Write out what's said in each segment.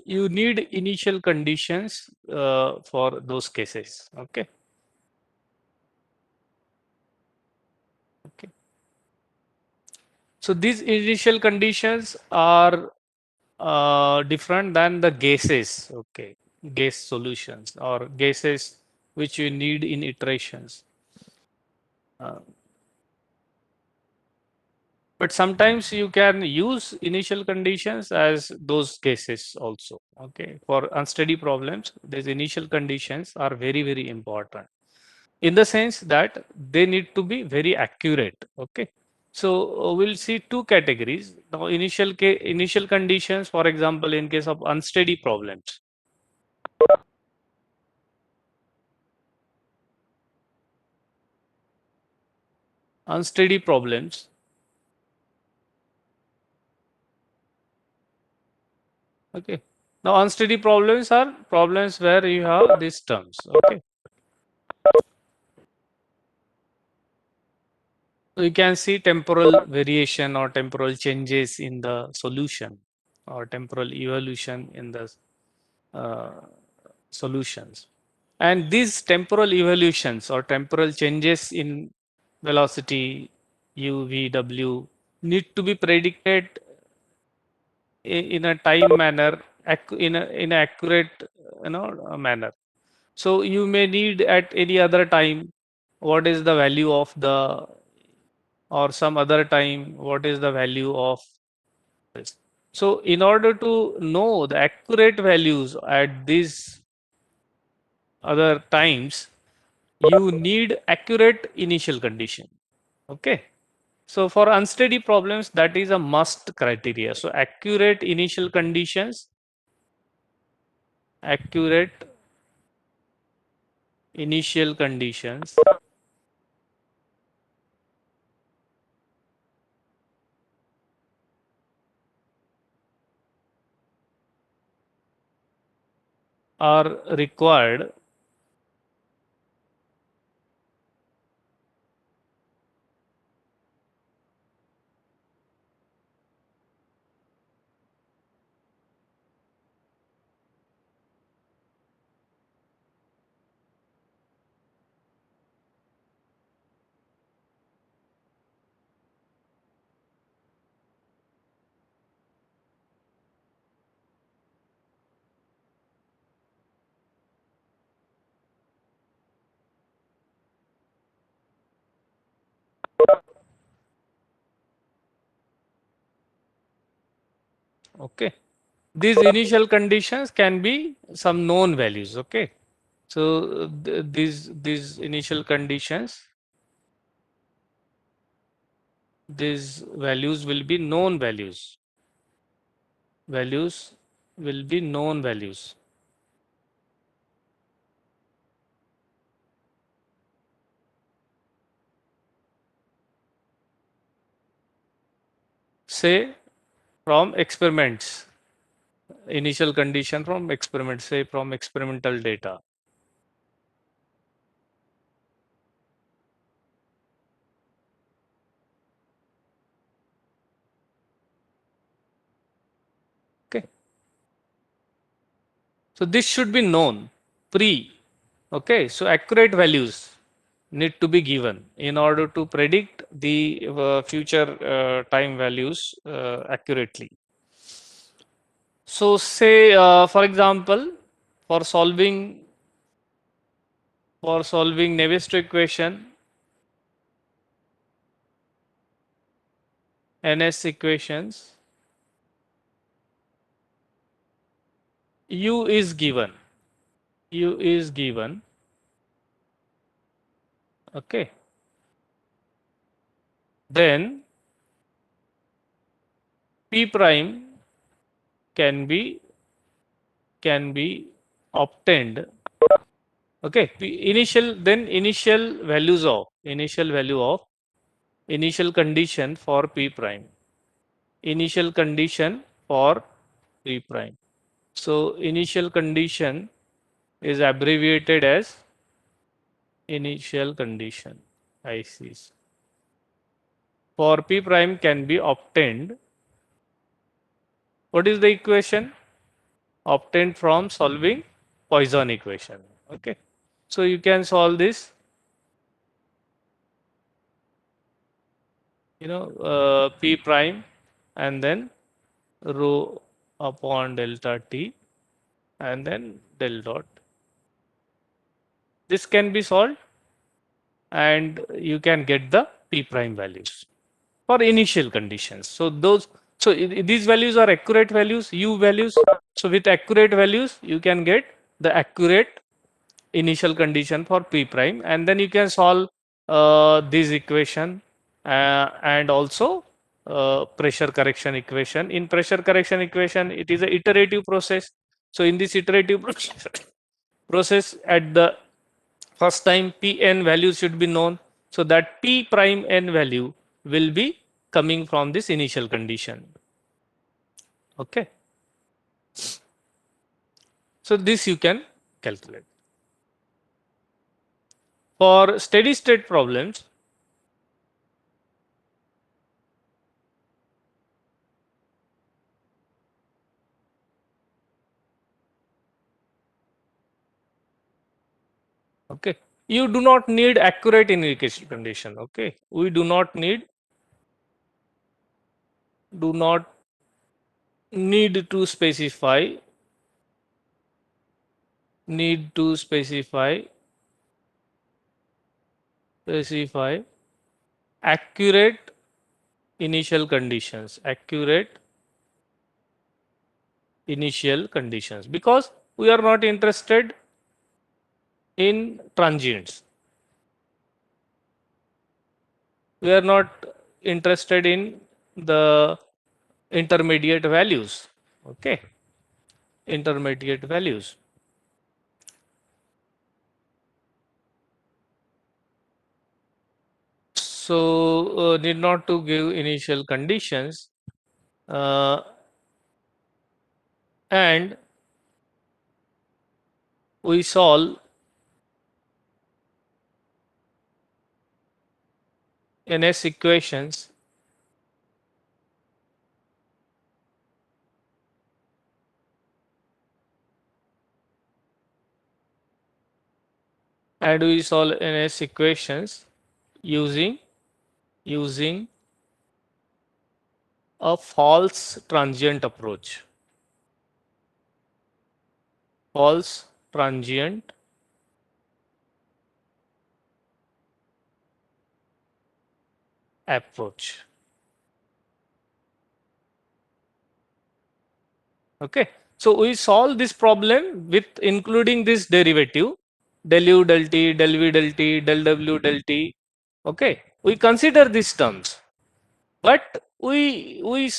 you need initial conditions for those cases. Okay. Okay. So these initial conditions are different than the gases. Okay. Gas solutions or gases which you need in iterations. Uh, but sometimes you can use initial conditions as those cases also. Okay. For unsteady problems, these initial conditions are very, very important in the sense that they need to be very accurate. Okay. So we'll see two categories. Now, initial conditions, for example, in case of unsteady problems. Unsteady problems. Okay. Now, unsteady problems are problems where you have these terms. Okay. So you can see temporal variation or temporal changes in the solution or temporal evolution in the uh, solutions. And these temporal evolutions or temporal changes in velocity, u, v, w need to be predicted in a time manner, in an accurate manner. So you may need at any other time what is the value of the or some other time what is the value of this. So in order to know the accurate values at these other times, you need accurate initial condition. Okay. So for unsteady problems, that is a must criteria. So accurate initial conditions are required okay. These initial conditions can be some known values. Okay. So these initial conditions, these values will be known values. Values will be known values. Say from experiments, initial condition from experiments, say from experimental data. Okay. So this should be known pre. Okay. So accurate values need to be given in order to predict the future time values accurately. So say for example, for solving Navier-Stokes equation, NS equations, U is given. U is given. Okay. Then P prime can be obtained. Okay. Initial value of initial condition for P prime. Initial condition for P prime. So initial condition is abbreviated as initial condition, ICs. For P prime can be obtained. What is the equation? obtained from solving Poisson equation. Okay. So you can solve this, P prime and then rho upon delta T and then del dot. This can be solved and you can get the P prime values for initial conditions. So these values are accurate values, U values. So with accurate values, you can get the accurate initial condition for P prime, and then you can solve this equation and also pressure correction equation. In pressure correction equation, it is an iterative process. So in this iterative process, at the first time Pn value should be known, so that P prime n value will be coming from this initial condition. Okay. So this you can calculate. For steady state problems, okay, you do not need accurate initial condition. Okay, we do not need to specify specify accurate initial conditions, because we are not interested in transients. We are not interested in the intermediate values. Okay, intermediate values. So need not to give initial conditions, and we solve NS equations and we solve NS equations using a false transient approach. False transient approach. Okay. So we solve this problem with including this derivative del u del t, del v del t, del w del t. Okay. We consider these terms, but we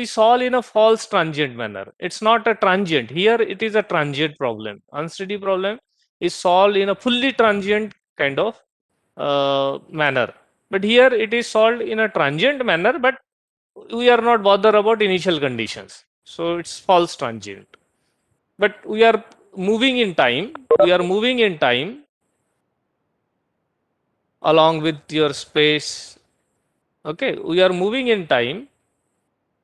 solve in a false transient manner. It's not a transient. Here it is a transient problem. Unsteady problem is solved in a fully transient kind of manner. But here it is solved in a transient manner, but we are not bothered about initial conditions. So it's false transient. But we are moving in time. We are moving in time along with your space. Okay, we are moving in time,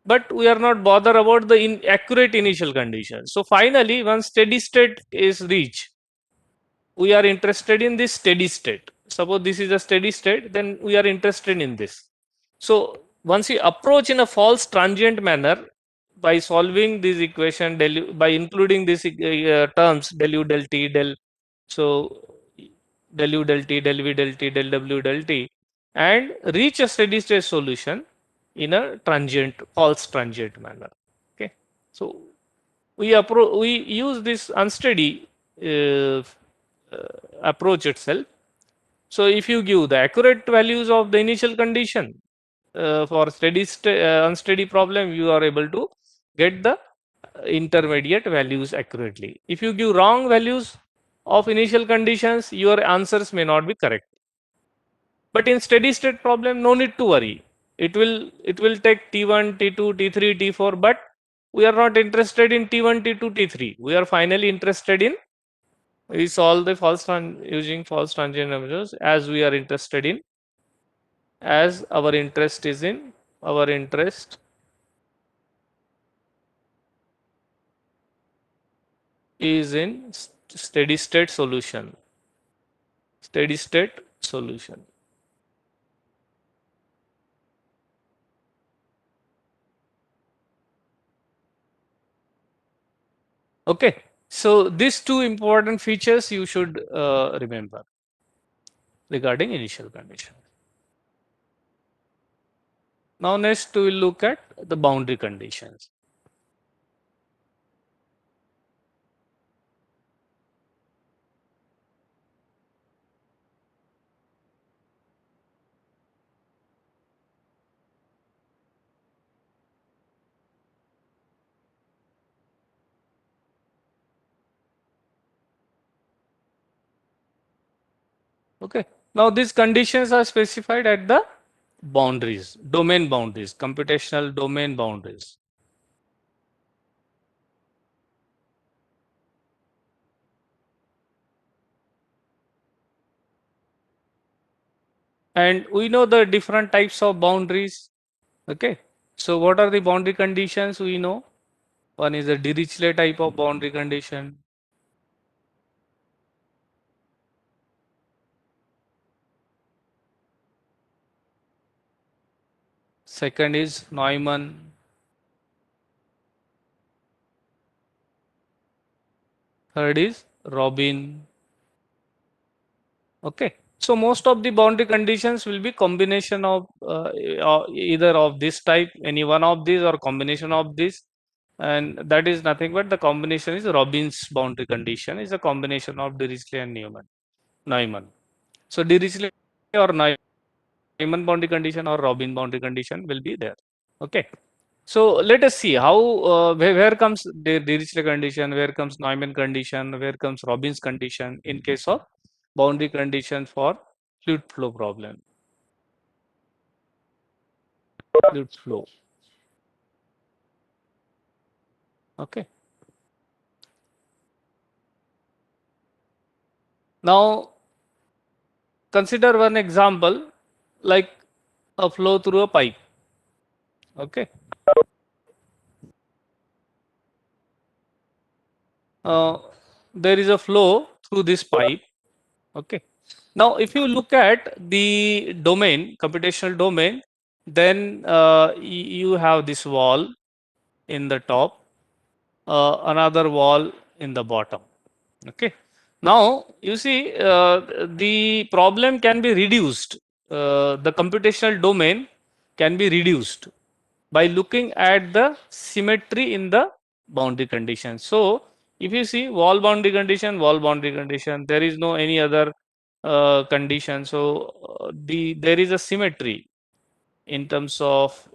but we are not bothered about the accurate initial conditions. So finally, once steady state is reached, we are interested in this steady state. Suppose this is a steady state, then we are interested in this. So once you approach in a false transient manner by solving this equation, by including these terms del u del t del, so del u del t del v del t del w del t, and reach a steady state solution in a transient false transient manner. Okay, so we use this unsteady uh, approach itself. So if you give the accurate values of the initial condition for unsteady problem, you are able to get the intermediate values accurately. If you give wrong values of initial conditions, your answers may not be correct. But in steady state problem, no need to worry. It will take T1, T2, T3, T4, but we are not interested in T1, T2, T3. We are finally interested in, we solve the using false transient measures as we are interested in, as our interest is in, our interest is in steady state solution. Steady state solution. Okay, so these two important features you should remember regarding initial condition. Now next we will look at the boundary conditions. Okay, now these conditions are specified at the boundaries, domain boundaries, computational domain boundaries. And we know the different types of boundaries. Okay, so what are the boundary conditions we know? One is a Dirichlet type of boundary condition. Second is Neumann. Third is Robin. Okay, so most of the boundary conditions will be combination of either of this type, any one of these, or combination of this, and that is nothing but the combination is Robin's boundary condition is a combination of Dirichlet and Neumann. So Dirichlet or Neumann boundary condition or Robin boundary condition will be there. Okay. So let us see how where comes the Dirichlet condition, where comes Neumann condition, where comes Robin's condition in case of boundary condition for fluid flow problem. Fluid flow. Okay. Now consider one example like a flow through a pipe. Okay. Uh, there is a flow through this pipe. Okay. Now, if you look at the domain, computational domain, then you have this wall in the top, another wall in the bottom. Okay. Now, you see, the problem can be reduced. The computational domain can be reduced by looking at the symmetry in the boundary condition. So, if you see wall boundary condition, there is no any other condition. So, there is a symmetry in terms of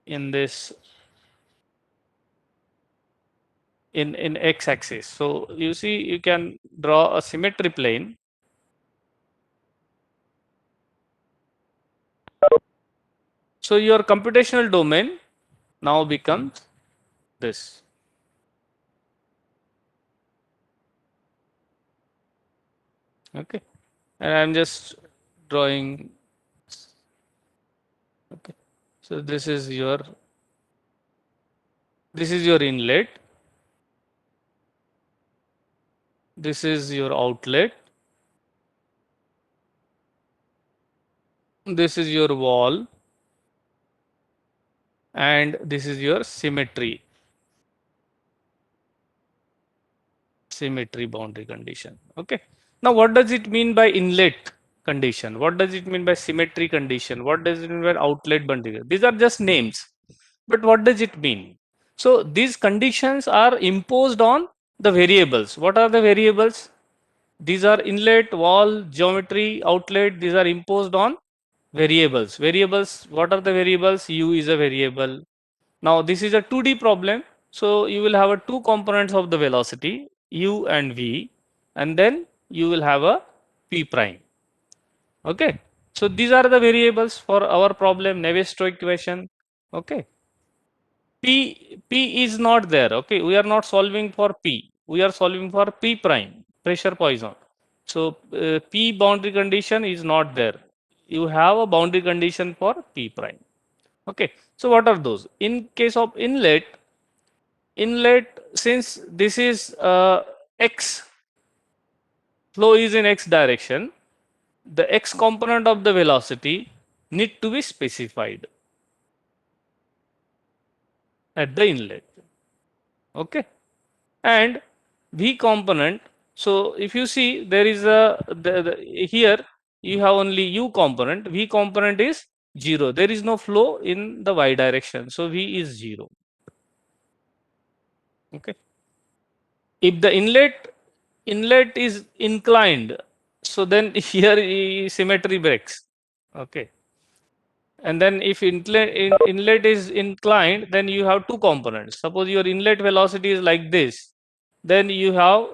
in this in x axis. So, you see you can draw a symmetry plane. So, your computational domain now becomes this. Okay, and I'm just drawing. Okay, so this is your inlet, this is your outlet, this is your wall, and this is your symmetry boundary condition. Okay, now what does it mean by inlet condition? What does it mean by symmetry condition? What does it mean by outlet boundary? These are just names, but what does it mean? So these conditions are imposed on the variables. What are the variables? These are inlet, wall, geometry, outlet. These are imposed on variables. Variables, what are the variables? U is a variable. Now this is a 2D problem. So you will have a two components of the velocity, U and V, and then you will have a P prime. Okay. So these are the variables for our problem, Navier-Stokes equation. Okay. P is not there. Okay. We are not solving for P. We are solving for P prime, pressure Poisson. So P boundary condition is not there. You have a boundary condition for P prime. Okay. So what are those? In case of inlet, since this is x, flow is in x direction, the x component of the velocity need to be specified at the inlet. Okay, and v component. So if you see, there is here you have only u component. V component is 0. There is no flow in the y direction, so v is 0. Okay. If the inlet is inclined, so then here symmetry breaks. Okay. And then if inlet is inclined, then you have two components. Suppose your inlet velocity is like this, then you have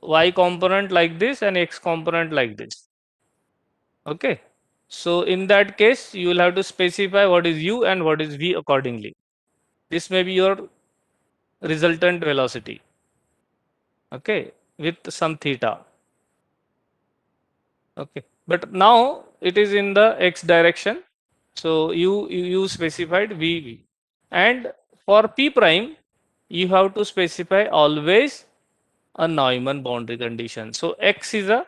y component like this and x component like this. Okay. So in that case, you will have to specify what is u and what is v accordingly. This may be your resultant velocity. Okay, with some theta. Okay, but now it is in the x direction. So you specified v, and for p prime, you have to specify always a Neumann boundary condition. So x is a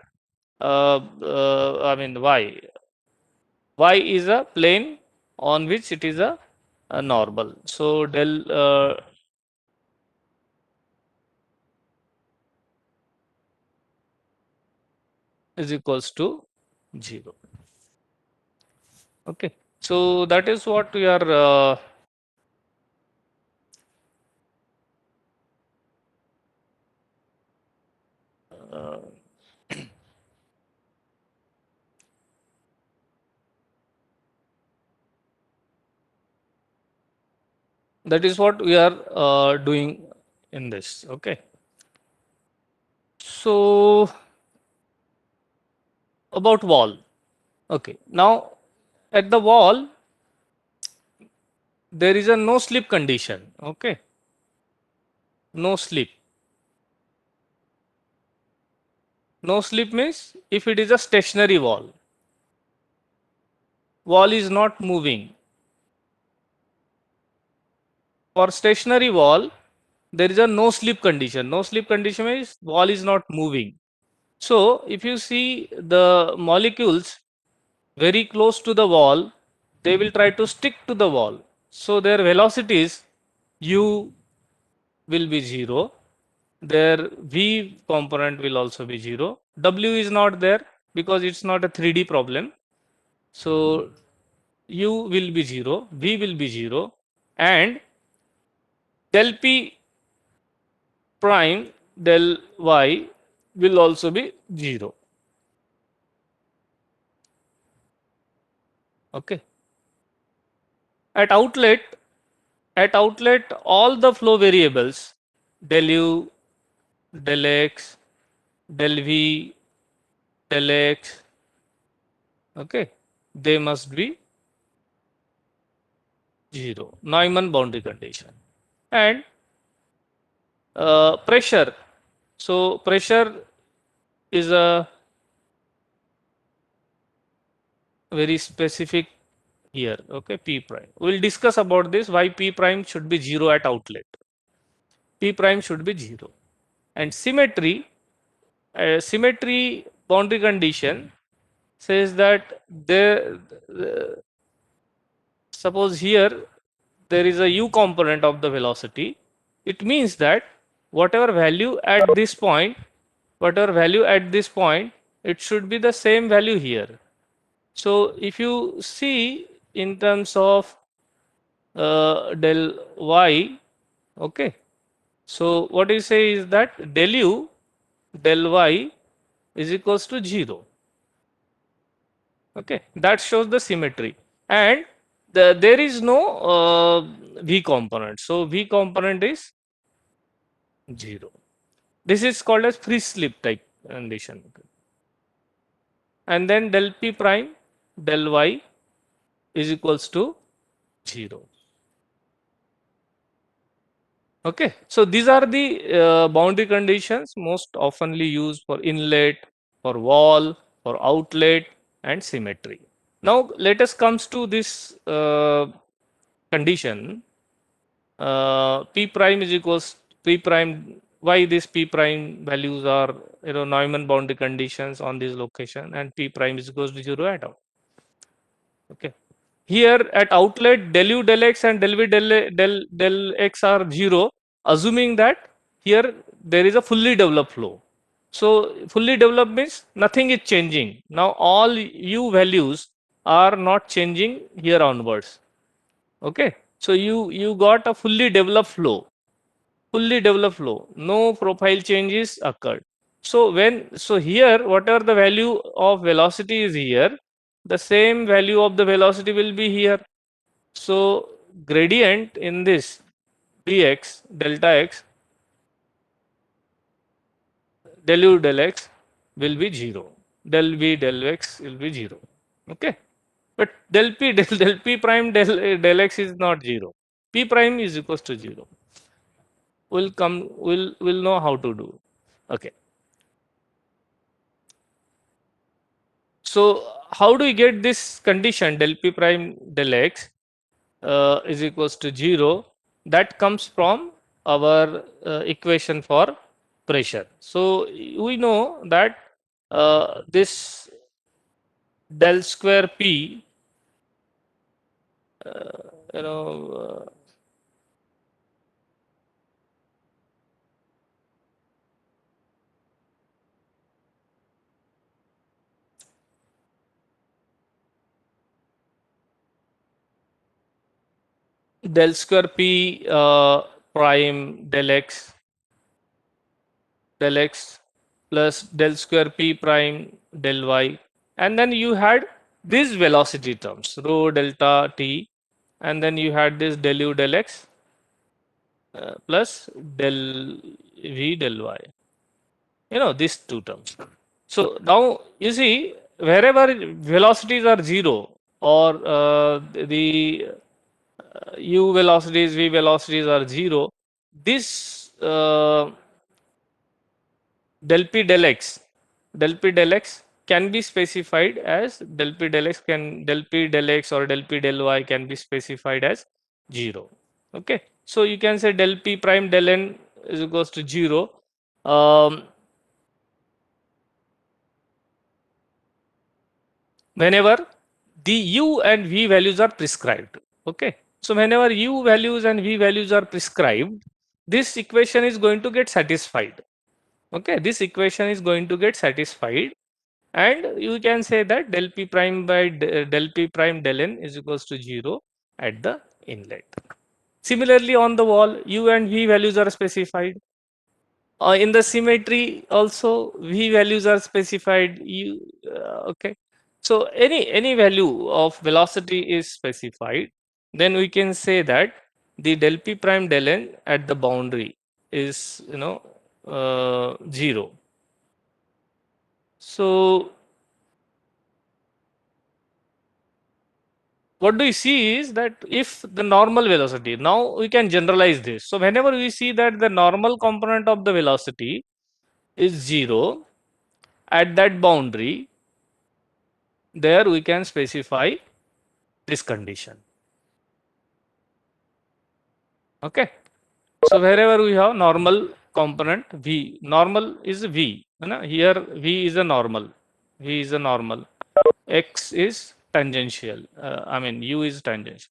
I mean y is a plane on which it is a normal. So del is equals to 0. Okay, so that is what we are uh, that is what we are doing in this. Okay, so about wall. Okay, now at the wall there is a no slip condition. Okay, no slip. No slip means if it is a stationary wall, wall is not moving. For stationary wall, there is a no slip condition. No slip condition means wall is not moving. So if you see the molecules very close to the wall, they will try to stick to the wall. So their velocities u will be 0. Their v component will also be 0. W is not there because it's not a 3D problem. So u will be 0, v will be 0, and del p prime del y will also be 0. Okay. At outlet, all the flow variables del u, del x, del v, del x, okay, they must be 0. Neumann boundary condition. And pressure. So pressure is a very specific here. Okay, p prime. We'll discuss about this, why p prime should be 0 at outlet. P prime should be 0. And symmetry, symmetry boundary condition says that suppose here there is a u component of the velocity. It means that whatever value at this point, it should be the same value here. So if you see in terms of del y, okay, so what you say is that del u del y is equals to 0. Okay, that shows the symmetry, and there is no v component, so v component is 0. This is called as free slip type condition. And then del p prime del y is equals to 0. Okay, so these are the boundary conditions most oftenly used for inlet, for wall, for outlet, and symmetry. Now let us comes to this condition p prime is equals P prime, why these P prime values are, Neumann boundary conditions on this location, and P prime is equals to 0 at out. Okay. Here at outlet, del u del x and del v del x are 0, assuming that here there is a fully developed flow. So fully developed means nothing is changing. Now all u values are not changing here onwards. Okay. So you got a fully developed flow. Fully developed flow. No profile changes occurred. So here, whatever the value of velocity is here, the same value of the velocity will be here. So gradient in this dx delta x del u del x will be 0. Del v del x will be 0. Okay. But del p prime del x is not 0. P prime is equals to 0. We'll know how to do. Okay. So how do we get this condition del p prime del x is equals to 0? That comes from our equation for pressure. So we know that this del square p, you know, del square p prime del x plus del square p prime del y, and then you had these velocity terms rho delta t, and then you had this del u del x plus del v del y, these two terms. So now you see, wherever velocities are 0, or the u velocities, v velocities are 0, this del p del x can be specified as del p del x or del p del y can be specified as 0. Okay. So you can say del p prime del n is equals to 0. Whenever the u and v values are prescribed. Okay. So whenever u values and v values are prescribed, this equation is going to get satisfied. Okay. This equation is going to get satisfied, and you can say that del p prime by del p prime del n is equals to 0 at the inlet. Similarly, on the wall, u and v values are specified. In the symmetry also, v values are specified. Okay. So any value of velocity is specified. Then we can say that the del p prime del n at the boundary is 0. So what do you see is that if the normal velocity, now we can generalize this. So whenever we see that the normal component of the velocity is 0 at that boundary, there we can specify this condition. Okay. So wherever we have normal component v, normal is v. Here v is a normal. V is a normal. X is tangential. I mean u is tangential.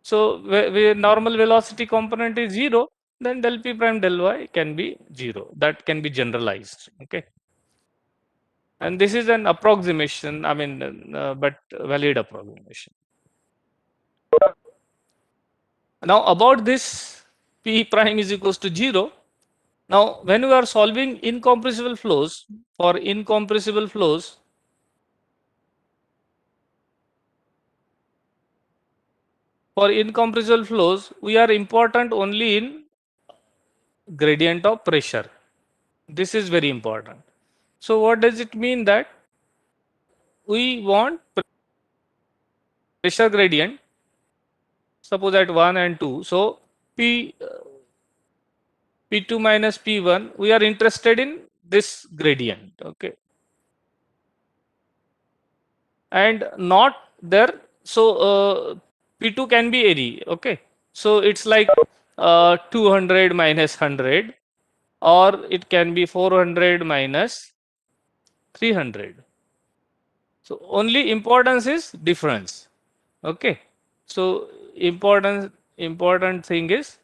So where normal velocity component is 0, then del p prime del y can be 0. That can be generalized. Okay. And this is an approximation, I mean, but valid approximation. Now about this p prime is equals to 0. Now when we are solving incompressible flows, for incompressible flows, we are important only in gradient of pressure. This is very important. So what does it mean? That we want pressure gradient, suppose at 1 and 2. So P2 minus P1, we are interested in this gradient. Okay. And not there. So P2 can be any. Okay. So it's like 200 minus 100, or it can be 400 minus 300. So only importance is difference. Okay. So important thing is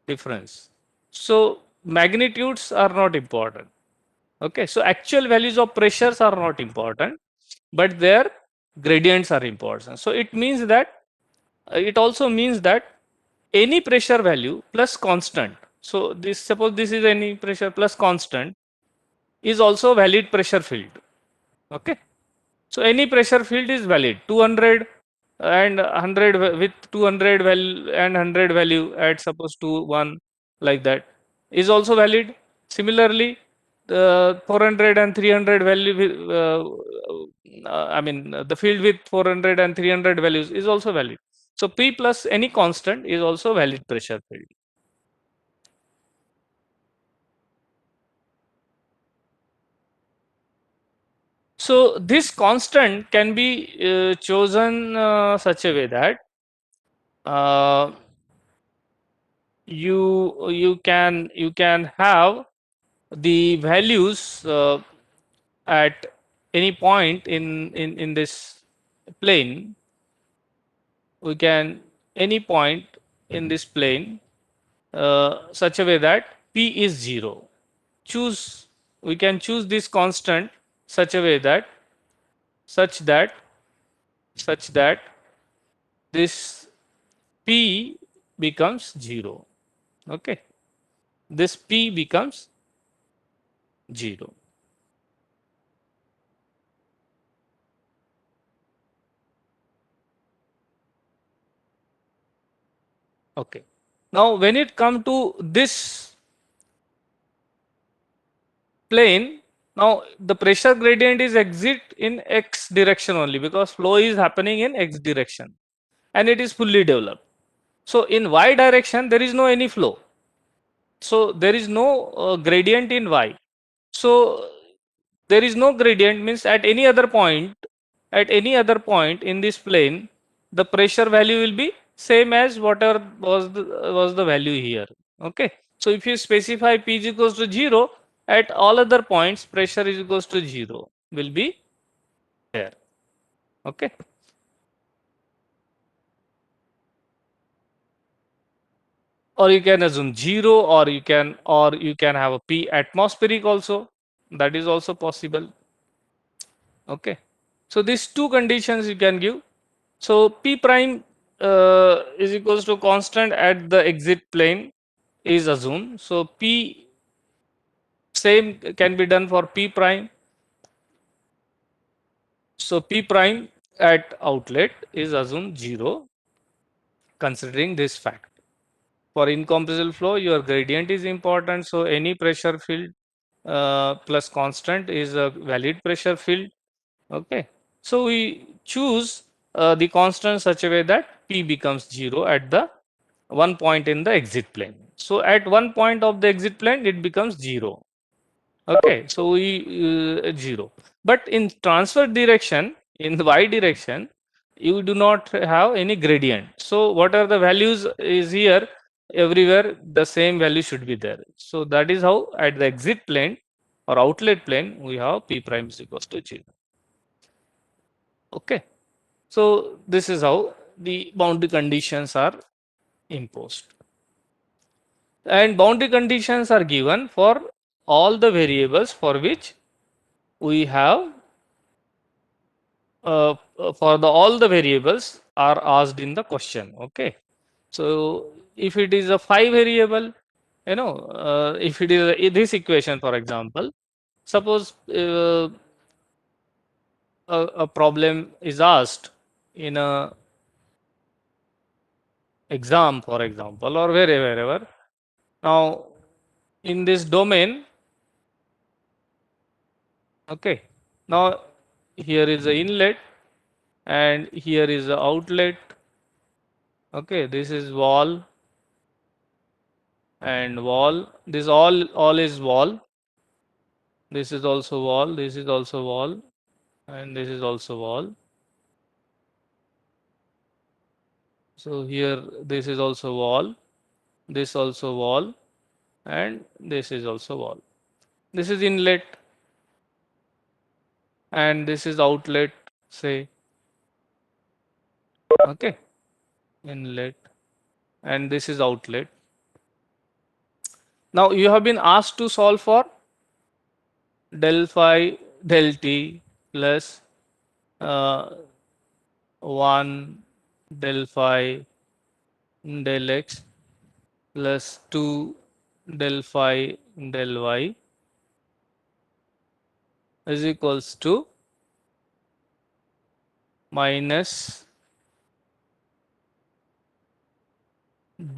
difference. So magnitudes are not important. Okay. So actual values of pressures are not important, but their gradients are important. So it means that it also means that any pressure value plus constant. So this, suppose this is any pressure plus constant, is also valid pressure field. Okay. So any pressure field is valid. 200 and 100 with 200 value and 100 value at suppose to 1, like that, is also valid. Similarly, the 400 and 300 value I mean the field with 400 and 300 values is also valid. So P plus any constant is also valid pressure field. So this constant can be chosen such a way that uh, you can have the values at any point in this plane. We can any point in this plane such a way that p is 0. Choose We can choose this constant such a way that such that such that this p becomes 0. Okay, this p becomes 0. Okay, now when it come to this plane, now the pressure gradient is exit in x direction only, because flow is happening in x direction and it is fully developed. So in y direction there is no any flow, so there is no gradient in y. So there is no gradient means at any other point in this plane, the pressure value will be same as whatever was the value here. Okay, so if you specify p is equals to 0, at all other points pressure is equals to 0 will be there. Okay, or you can assume 0, or you can have a p atmospheric also, that is also possible. Okay, so these two conditions you can give. So p prime is equals to constant at the exit plane is assumed. So p same can be done for p prime. So p prime at outlet is assumed 0, considering this fact. For incompressible flow, your gradient is important. So any pressure field plus constant is a valid pressure field. Okay, so we choose the constant such a way that p becomes 0 at the one point in the exit plane. So at one point of the exit plane it becomes 0. Okay, so we 0. But in transfer direction, in the y direction, you do not have any gradient. So what are the values is here, everywhere the same value should be there. So that is how at the exit plane or outlet plane we have p prime is equals to 0. Okay, so this is how the boundary conditions are imposed. And boundary conditions are given for all the variables for which we have for the all the variables are asked in the question. Okay, so if it is a 5 variable, if it is this equation, for example, suppose a problem is asked in a exam, for example, or wherever. Now in this domain, okay, now here is the inlet and here is the outlet. Okay, this is wall and wall, this all is wall, this is also wall, this is also wall, and this is also wall. So here this is also wall, this also wall, and this is also wall. This is inlet, and this is outlet, say. Okay, inlet, and this is outlet. Now you have been asked to solve for del phi del t plus 1 del phi del x plus 2 del phi del y is equals to minus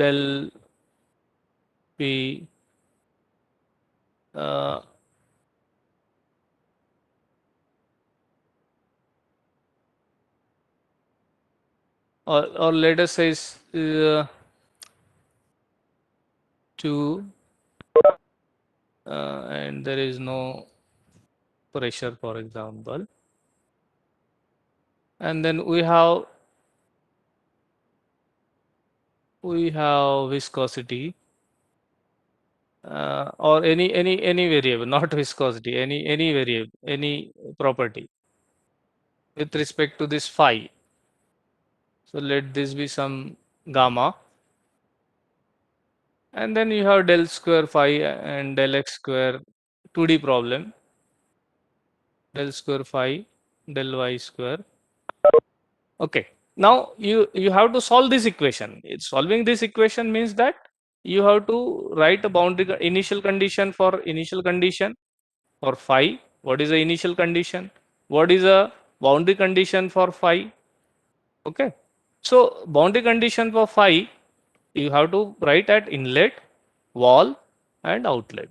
del p uh, or let us say 2 and there is no pressure, for example, and then we have viscosity or any variable, not viscosity, any variable, any property with respect to this phi. So let this be some gamma, and then you have del square phi and del x square, 2D problem, del square phi del y square. Okay, now you have to solve this equation. Solving this equation means that you have to write a boundary initial condition for initial condition for phi. What is the initial condition? What is a boundary condition for phi? Okay, so boundary condition for phi you have to write at inlet, wall, and outlet.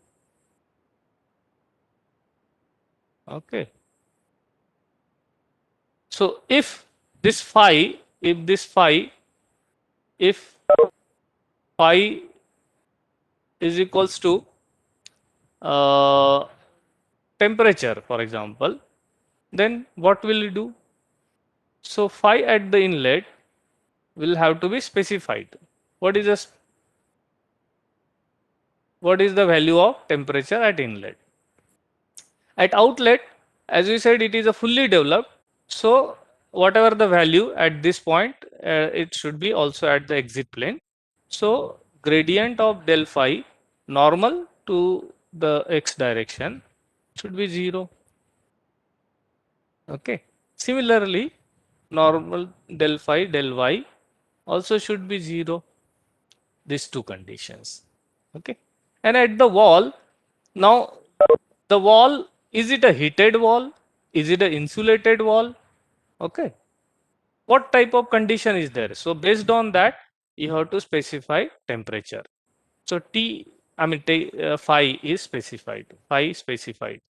Okay, so if this phi, if phi is equals to uh, temperature, for example, then what will you do? So phi at the inlet will have to be specified. What is the value of temperature at inlet? At outlet, as we said, it is a fully developed. So whatever the value at this point, it should be also at the exit plane. So gradient of del phi normal to the x direction should be 0. Okay. Similarly, normal del phi del y also should be 0. These two conditions. Okay. And at the wall, now the wall, is it a heated wall? Is it an insulated wall? Okay. What type of condition is there? So based on that, you have to specify temperature. So phi is specified. Phi specified.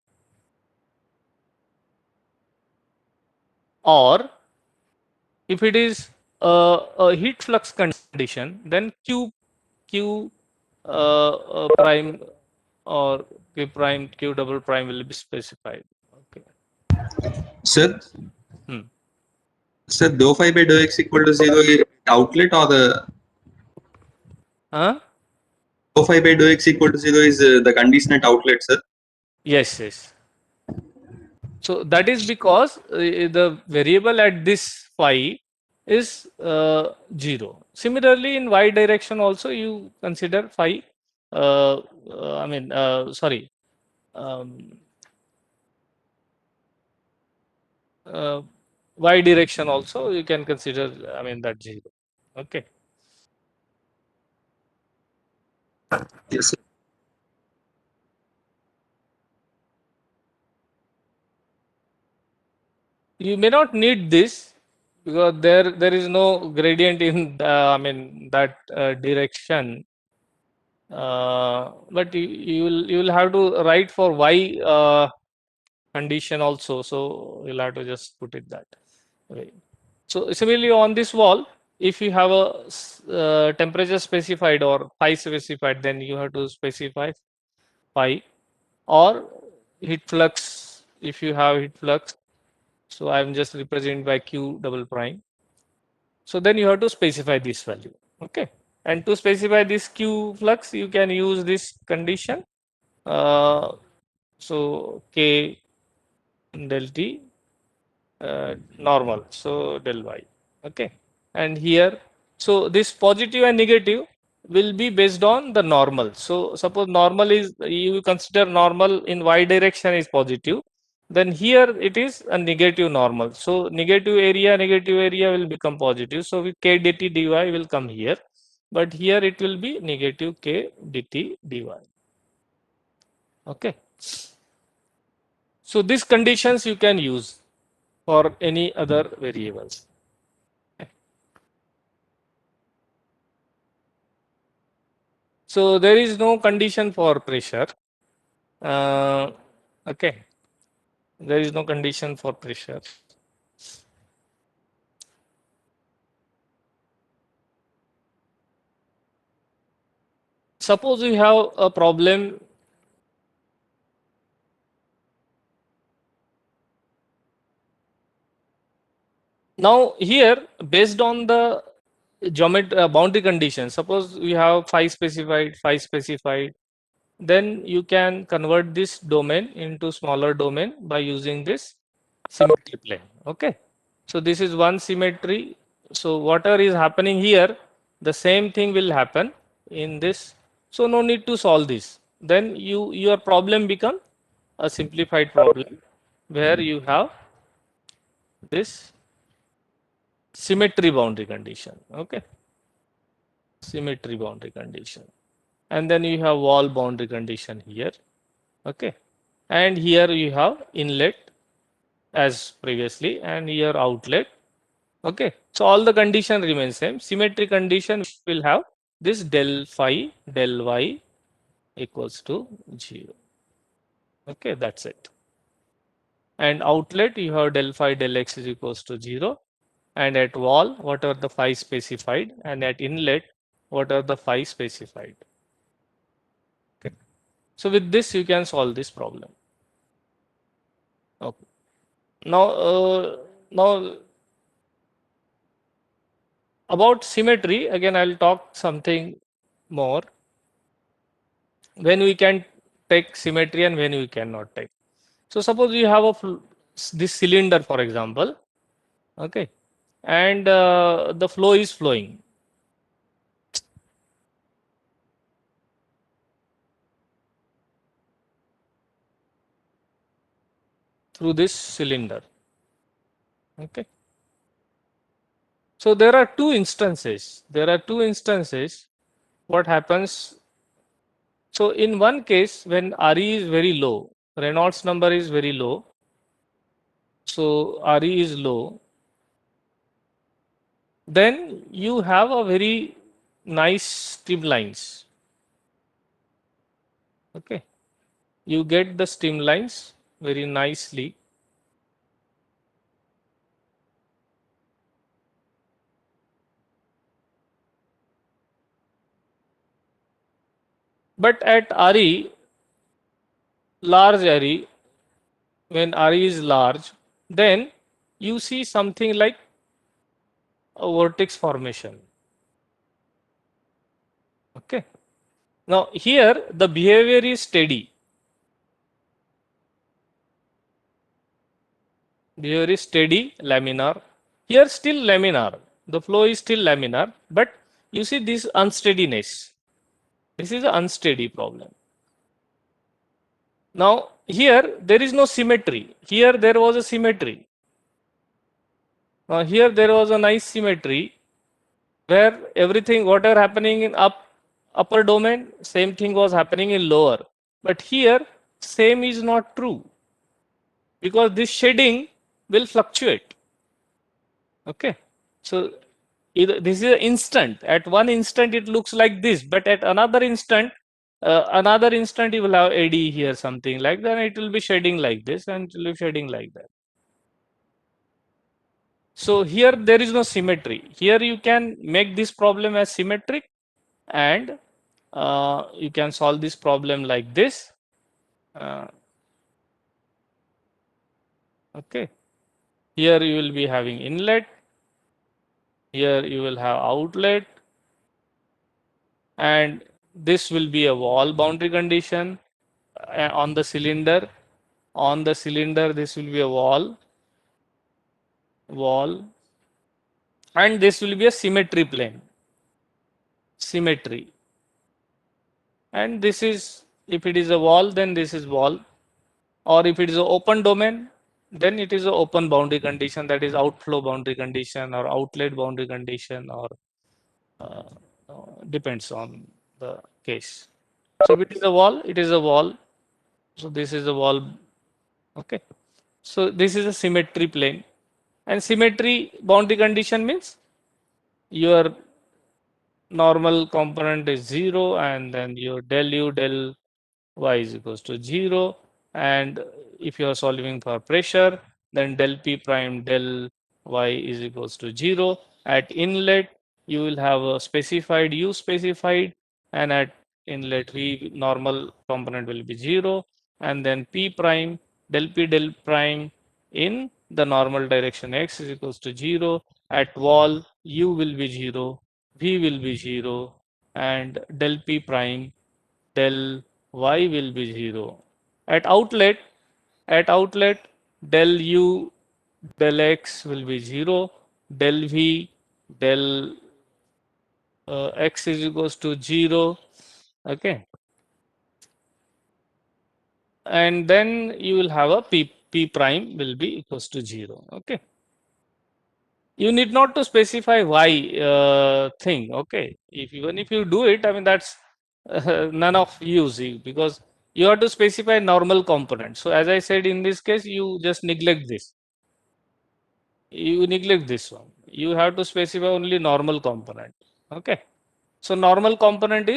Or if it is a heat flux condition, then Q prime or Q prime, Q double prime will be specified. Okay. Sir, Hmm. sir, dou phi by dou x equal to 0 is outlet or the Huh? dou phi by dou x equal to 0 is the condition at outlet, sir? Yes, yes. So that is because the variable at this phi is 0. Similarly, in y direction also you consider phi. Sorry. Um, uh, y direction also you can consider. That 0. Okay. Yes, sir. You may not need this because there is no gradient in that direction. But you will have to write for y condition also, so you'll have to just put it that way. So similarly on this wall, if you have a temperature specified or phi specified, then you have to specify phi, or heat flux if you have heat flux. So I'm just representing by Q double prime. So then you have to specify this value. Okay. And to specify this Q flux, you can use this condition. So K del T normal, so del Y. Okay. And here, so this positive and negative will be based on the normal. So suppose normal is, you consider normal in Y direction is positive, then here it is a negative normal. So negative area will become positive. So with K dt dy will come here, but here it will be negative K dt dy. Okay. So these conditions you can use for any other variables. So there is no condition for pressure. Okay, there is no condition for pressure. Suppose you have a problem. Now here, based on the geometry boundary condition, suppose we have phi specified, then you can convert this domain into smaller domain by using this symmetry plane. Okay, so this is one symmetry. So whatever is happening here, the same thing will happen in this. So no need to solve this. Then your problem become a simplified problem where you have this symmetry boundary condition. Okay, symmetry boundary condition, and then you have wall boundary condition here. Okay, and here you have inlet as previously, and here outlet. Okay, so all the condition remain same. Symmetry condition will have this del phi del y equals to 0. Okay, that's it. And outlet you have del phi del x is equals to 0. And at wall, whatever the phi specified, and at inlet, whatever the phi specified. Okay. So with this, you can solve this problem. Okay. Now about symmetry, again, I'll talk something more. When we can take symmetry and when we cannot take. So suppose you have this cylinder, for example, okay, and the flow is flowing. Through this cylinder. Okay. So there are two instances. What happens? So in one case, when RE is very low, Reynolds number is very low. So RE is low. Then you have a very nice streamlines. Okay. You get the streamlines very nicely. But at RE, large RE, when RE is large, then you see something like a vortex formation. Okay. Now here the behavior is steady. Behavior is steady, laminar. Here still laminar. The flow is still laminar, but you see this unsteadiness. This is an unsteady problem. Now here there is no symmetry. Here there was a symmetry. Now here there was a nice symmetry where everything, whatever happening in upper domain, same thing was happening in lower. But here same is not true because this shading will fluctuate. Okay, so this is an instant. At one instant it looks like this, but at another instant you will have AD here, something like that. It will be shading like this, and it will be shading like that. So here there is no symmetry. Here you can make this problem as symmetric, and you can solve this problem like this. Okay, here you will be having inlet. Here you will have outlet. and this will be a wall boundary condition on the cylinder. On the cylinder, this will be a wall, and this will be a symmetry plane, symmetry. And this is, if it is a wall, then this is wall, or if it is an open domain, then it is an open boundary condition, that is outflow boundary condition or outlet boundary condition, or uh, depends on the case. So if it is a wall, it is a wall. So this is a wall. Okay. So this is a symmetry plane, and symmetry boundary condition means your normal component is 0, and then your del u del y is equals to 0. And if you are solving for pressure, then del p prime del y is equals to 0. At inlet, you will have a specified u specified, and at inlet v normal component will be 0, and then p prime del prime in the normal direction x is equals to 0. At wall, u will be 0, v will be 0, and del p prime del y will be 0. At outlet, del u del x will be 0, del v del x is equals to 0. Okay. And then you will have a p prime will be equals to 0. Okay. You need not to specify y thing. Okay. Even if you do it, I mean, that's none of use, because you have to specify normal component. So as I said, in this case, you just neglect this. You neglect this one. You have to specify only normal component. Okay. So normal component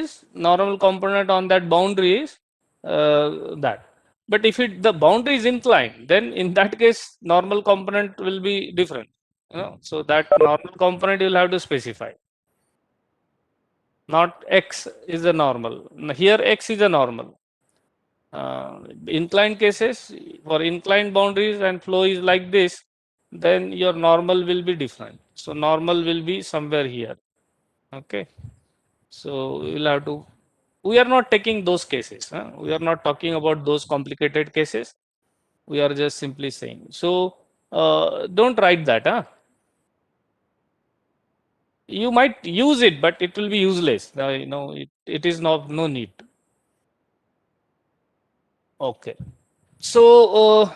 on that boundary is that. But if the boundary is inclined, then in that case, normal component will be different. So that normal component you will have to specify. Not x is a normal. Here x is a normal. Inclined cases, for inclined boundaries and flow is like this, then your normal will be different. So normal will be somewhere here. Okay. So we'll have to, we are not taking those cases. We are not talking about those complicated cases. We are just simply saying. So don't write that. You might use it, but it will be useless. It is no need. Okay. So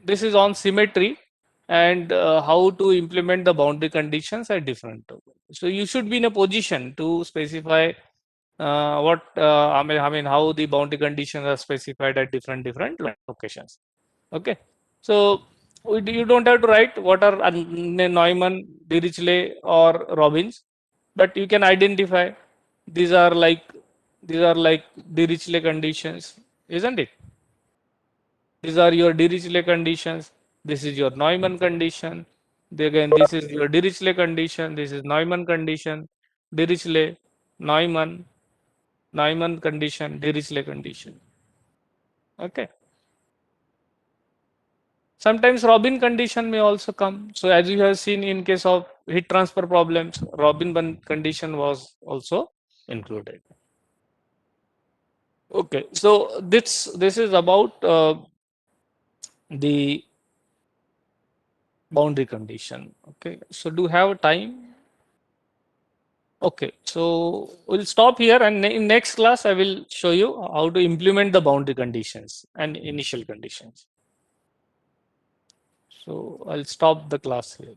this is on symmetry, and how to implement the boundary conditions are different. So you should be in a position to specify what I mean how the boundary conditions are specified at different locations. Okay. So you don't have to write what are Neumann, Dirichlet, or Robbins, but you can identify these are like Dirichlet conditions, isn't it? These are your Dirichlet conditions. This is your Neumann condition. Again, this is your Dirichlet condition. This is Neumann condition. Dirichlet, Neumann, Neumann condition, Dirichlet condition. Okay. Sometimes Robin condition may also come. So as you have seen in case of heat transfer problems, Robin condition was also included. Okay. So this is about the boundary condition. Okay. So do you have time? Okay, so we'll stop here, and in next class I will show you how to implement the boundary conditions and initial conditions. So I'll stop the class here.